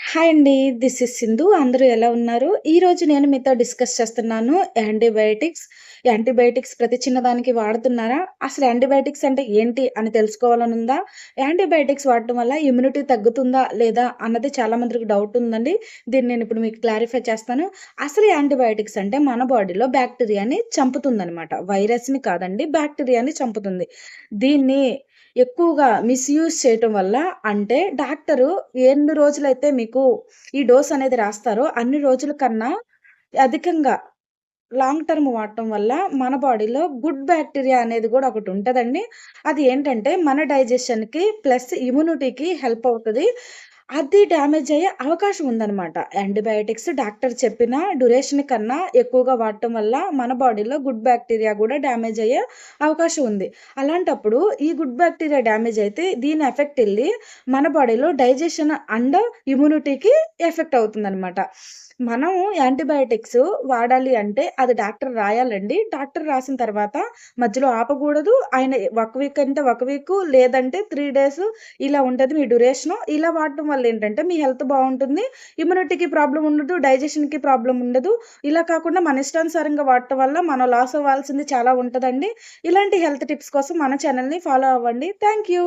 Hi అండి. This is Sindhu. అందరూ ఎలా ఉన్నారు? ఈరోజు నేను మీతో డిస్కస్ చేస్తున్నాను యాంటీబయోటిక్స్. యాంటీబయోటిక్స్ ప్రతి చిన్నదానికి వాడుతున్నారా? అసలు యాంటీబయోటిక్స్ అంటే ఏంటి అని తెలుసుకోవాలనుందా? యాంటీబయోటిక్స్ వాడటం వల్ల ఇమ్యూనిటీ తగ్గుతుందా? లేదా? అన్నది చాలా మందికి డౌట్ ఉందండి. దీన్ని నేనిప్పుడు మీకు క్లారిఫై చేస్తాను. అసలు యాంటీబయోటిక్స్ అంటే మన బాడీలో బ్యాక్టీరియాని చంపుతుందనమాట. వైరస్‌ని కాదండి, బ్యాక్టీరియాని చంపుతుంది. దీన్ని ఎక్కువగా మిస్‌యూజ్ చేయటం వల్ల అంటే డాక్టరు ఎన్ని రోజులైతే మీకు ఈ డోస్ అనేది రాస్తారో అన్ని రోజుల కన్నా అధికంగా లాంగ్ టర్మ్ వాడటం వల్ల మన బాడీలో గుడ్ బ్యాక్టీరియా అనేది గూడా ఒకటుంటదండి. అది ఏంటంటే మన డైజెషన్‌కి ప్లస్ ఇమ్యూనిటీకి హెల్ప్ అవుతది. అది డ్యామేజ్ అయ్యే అవకాశం ఉందనమాట. యాంటీబయోటిక్స్ డాక్టర్ చెప్పిన డ్యూరేషన్ కన్నా ఎక్కువగా వాడటం వల్ల మన బాడీలో గుడ్ బ్యాక్టీరియా గూడా డ్యామేజ్ అయ్యే అవకాశం ఉంది. అలాంటప్పుడు ఈ గుడ్ బ్యాక్టీరియా డ్యామేజ్ అయితే దీని ఎఫెక్ట్ ఎళ్లి మన బాడీలో డైజెషన్ అండ్ ఇమ్యూనిటీకి ఎఫెక్ట్ అవుతుందనమాట. మనం యాంటీబయోటిక్స్ వాడాలి అంటే అది డాక్టర్ రాయాలండి. డాక్టర్ రాసిన తర్వాత మధ్యలో ఆపగూడదు. ఆయన ఒక వీక్ అంటే ఒక వీకు లేదంటే 3 డేస్ ఇలా ఉంటది మీ డ్యూరేషను. ఇలా వాడటం వల్ల ఏంటంటే మీ హెల్త్ బావుంటుంది. ఇమ్యూనిటీకి ప్రాబ్లమ్ ఉండదు. డైజెషన్‌కి ప్రాబ్లమ్ ఉండదు. ఇలా కాకుండా మన ఇష్టానుసారంగా వాడటం వల్ల మనం లాస్ అవ్వాల్సింది చాలా ఉంటదండి. ఇలాంటి హెల్త్ టిప్స్ కోసం మన ఛానెల్‌ని ఫాలో అవ్వండి. Thank you.